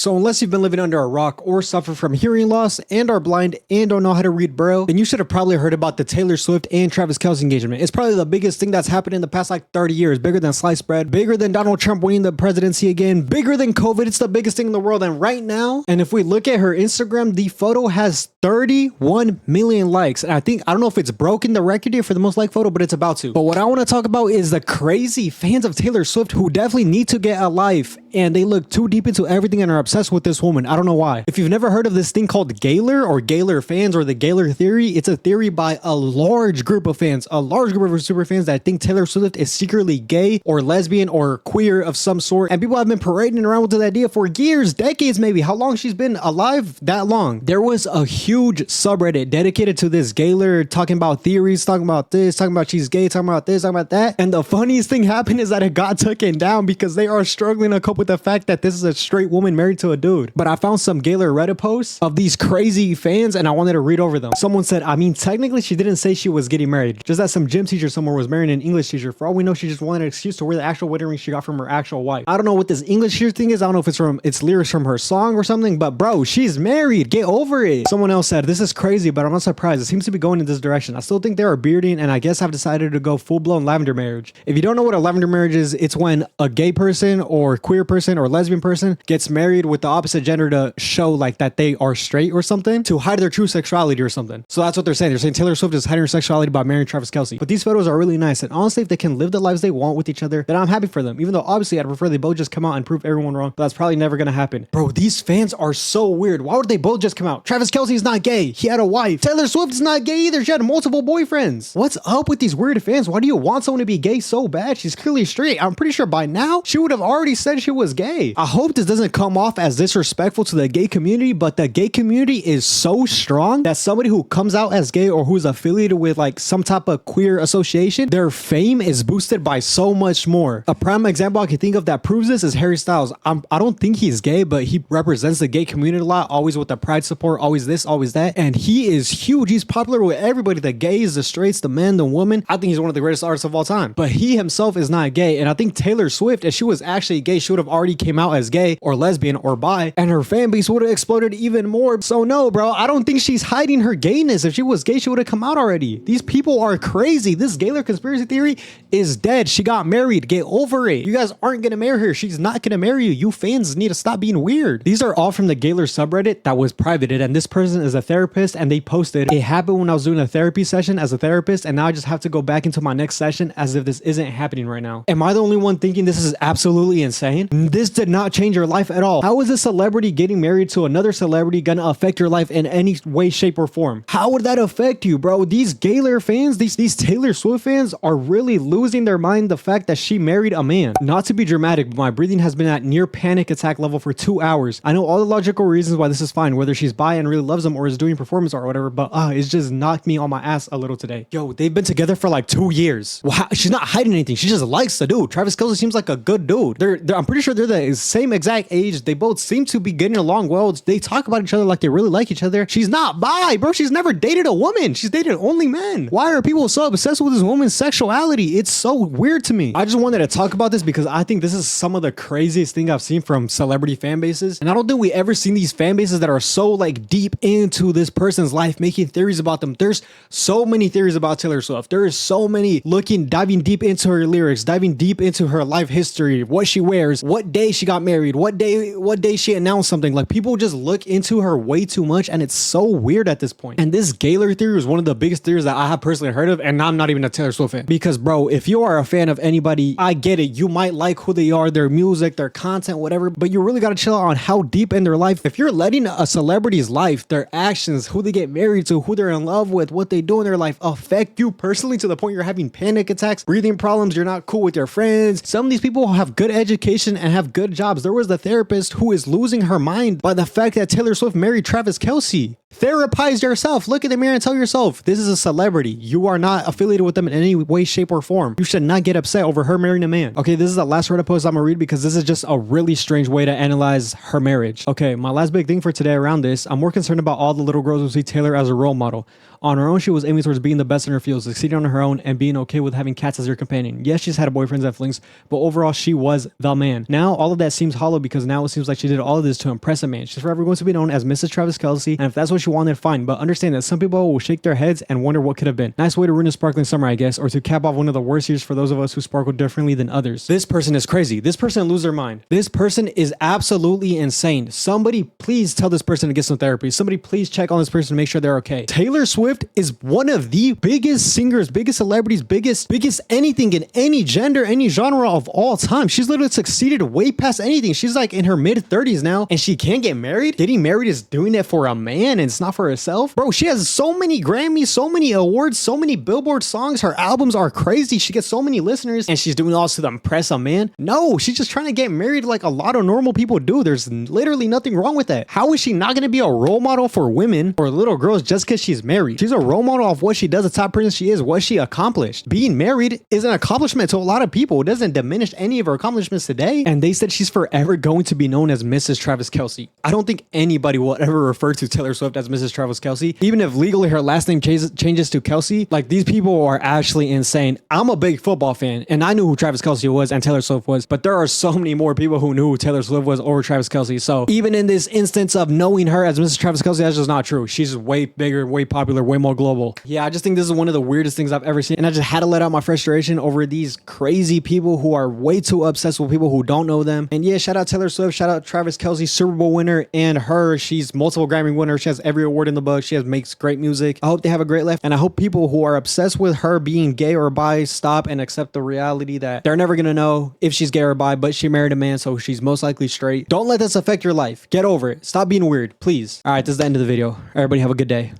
So unless you've been living under a rock or suffer from hearing loss and are blind and don't know how to read Braille, then you should have probably heard about the Taylor Swift and Travis Kelce engagement. It's probably the biggest thing that's happened in the past like 30 years. Bigger than sliced bread, bigger than Donald Trump winning the presidency again, bigger than COVID. It's the biggest thing in the world. And right now, and if we look at her Instagram, the photo has 31 million likes. And I don't know if it's broken the record here for the most liked photo, but it's about to. But what I want to talk about is the crazy fans of Taylor Swift who definitely need to get a life, and they look too deep into everything and are obsessed with this woman. I don't know why. If you've never heard of this thing called Gaylor or Gaylor fans or the Gaylor theory, it's a theory by a large group of fans, a large group of super fans that think Taylor Swift is secretly gay or lesbian or queer of some sort. And people have been parading around with that idea for years, decades maybe. How long she's been alive? That long. There was a huge subreddit dedicated to this Gaylor, talking about theories, talking about this, talking about she's gay, talking about this, talking about that. And the funniest thing happened is that it got taken down because they are struggling to cope with the fact that this is a straight woman married to a dude. But I found some Gaylor Reddit posts of these crazy fans and I wanted to read over them. Someone said, I mean, technically she didn't say she was getting married, just that some gym teacher somewhere was marrying an English teacher. For all we know, she just wanted an excuse to wear the actual wedding ring she got from her actual wife. I don't know what this English teacher thing is. I don't know if it's lyrics from her song or something, but bro, she's married. Get over it. Someone else said, this is crazy, but I'm not surprised. It seems to be going in this direction. I still think they are bearding, and I guess I've decided to go full-blown lavender marriage. If you don't know what a lavender marriage is, it's when a gay person or queer person or lesbian person gets married with the opposite gender to show like that they are straight or something, to hide their true sexuality or something. So that's what they're saying. They're saying Taylor Swift is hiding her sexuality by marrying Travis Kelce. But these photos are really nice, and honestly, if they can live the lives they want with each other, then I'm happy for them. Even though obviously I'd prefer they both just come out and prove everyone wrong, but that's probably never gonna happen. Bro, these fans are so weird. Why would they both just come out? Travis Kelce's not gay. He had a wife. Taylor Swift is not gay either. She had multiple boyfriends. What's up with these weird fans? Why do you want someone to be gay so bad? She's clearly straight. I'm pretty sure by now she would have already said she was gay. I hope this doesn't come off as disrespectful to the gay community, but the gay community is so strong that somebody who comes out as gay or who's affiliated with like some type of queer association, their fame is boosted by so much more. A prime example I can think of that proves this is Harry Styles. I don't think he's gay, but he represents the gay community a lot, always with the pride support, always this, always that. And he is huge. He's popular with everybody, the gays, the straights, the men, the women. I think he's one of the greatest artists of all time. But he himself is not gay. And I think Taylor Swift, if she was actually gay, she would have already came out as gay or lesbian or bi, and her fan base would have exploded even more. So no, bro, I don't think she's hiding her gayness. If she was gay, she would have come out already. These people are crazy. This Gaylor conspiracy theory is dead. She got married. Get over it. You guys aren't gonna marry her. She's not gonna marry you. You fans need to stop being weird. These are all from the Gaylor subreddit that was privated, and this person is a therapist, and they posted, it happened when I was doing a therapy session as a therapist, and now I just have to go back into my next session as if this isn't happening right now. Am I the only one thinking this is absolutely insane? This did not change your life at all. How is a celebrity getting married to another celebrity gonna affect your life in any way, shape, or form? How would that affect you, bro? These Gaylor fans, these Taylor Swift fans are really losing their mind the fact that she married a man. Not to be dramatic, but my breathing has been at near panic attack level for 2 hours. I know all the logical reasons why this is fine, whether she's bi and really loves him or is doing performance art or whatever, but it's just knocked me on my ass a little today. Yo, they've been together for like 2 years. Well, she's not hiding anything. She just likes the dude. Travis Kelce seems like a good dude. I'm pretty sure they're the same exact age. They both seem to be getting along well. They talk about each other like they really like each other. She's not bi, bro. She's never dated a woman. She's dated only men. Why are people so obsessed with this woman's sexuality? It's so weird to me. I just wanted to talk about this because I think this is some of the craziest thing I've seen from celebrity fan bases. And I don't think we ever seen these fan bases that are so like deep into this person's life, making theories about them. There's so many theories about Taylor Swift. There is so many diving deep into her lyrics, diving deep into her life history, what she wears, what day she got married, what day she announced something. Like, people just look into her way too much, and it's so weird at this point. And this Gaylor theory is one of the biggest theories that I have personally heard of, and I'm not even a Taylor Swift fan. Because bro, if you are a fan of anybody, I get it. You might like who they are, their music, their content, whatever, but you really got to chill out on how deep in their life. If you're letting a celebrity's life, their actions, who they get married to, who they're in love with, what they do in their life affect you personally to the point you're having panic attacks, breathing problems, you're not cool with your friends. Some of these people have good education and have good jobs. There was the therapist who is losing her mind by the fact that Taylor Swift married Travis Kelce. Therapize yourself. Look in the mirror and tell yourself, this is a celebrity. You are not affiliated with them in any way, shape, or form. You should not get upset over her marrying a man. Okay, this is the last Reddit post I'm gonna read because this is just a really strange way to analyze her marriage. Okay, my last big thing for today around this, I'm more concerned about all the little girls who see Taylor as a role model. On her own, she was aiming towards being the best in her field, succeeding on her own, and being okay with having cats as her companion. Yes, she's had boyfriends and flings, but overall, she was the man. Now, all of that seems hollow because now it seems like she did all of this to impress a man. She's forever going to be known as Mrs. Travis Kelce, and if that's what she wanted, fine. But understand that some people will shake their heads and wonder what could have been. Nice way to ruin a sparkling summer, I guess, or to cap off one of the worst years for those of us who sparkle differently than others. This person is crazy. This person lose their mind. This person is absolutely insane. Somebody please tell this person to get some therapy. Somebody please check on this person to make sure they're okay. Taylor Swift is one of the biggest singers, biggest celebrities, biggest anything in any gender, any genre of all time. She's literally succeeded way past anything. She's like in her mid 30s now and she can't get married. Getting married is doing it for a man and it's not for herself. Bro, she has so many Grammys, so many awards, so many Billboard songs. Her albums are crazy. She gets so many listeners and she's doing all this to impress a man. No, she's just trying to get married like a lot of normal people do. There's literally nothing wrong with that. How is she not going to be a role model for women or little girls just because she's married? She's a role model of what she does, the top person she is, what she accomplished. Being married is an accomplishment to a lot of people. It doesn't diminish any of her accomplishments today. And they said she's forever going to be known as Mrs. Travis Kelce. I don't think anybody will ever refer to Taylor Swift as Mrs. Travis Kelce. Even if legally her last name changes to Kelce, like these people are actually insane. I'm a big football fan and I knew who Travis Kelce was and Taylor Swift was, but there are so many more people who knew who Taylor Swift was over Travis Kelce. So even in this instance of knowing her as Mrs. Travis Kelce, that's just not true. She's way bigger, way popular, way more global. Yeah, I just think this is one of the weirdest things I've ever seen. And I just had to let out my frustration over these crazy people who are way too obsessed with people who don't know them. And yeah, shout out Taylor Swift, shout out Travis Kelce, Super Bowl winner, and her. She's multiple Grammy winner. She has every award in the book. She makes great music. I hope they have a great life. And I hope people who are obsessed with her being gay or bi stop and accept the reality that they're never going to know if she's gay or bi, but she married a man, so she's most likely straight. Don't let this affect your life. Get over it. Stop being weird, please. All right, this is the end of the video. Everybody have a good day.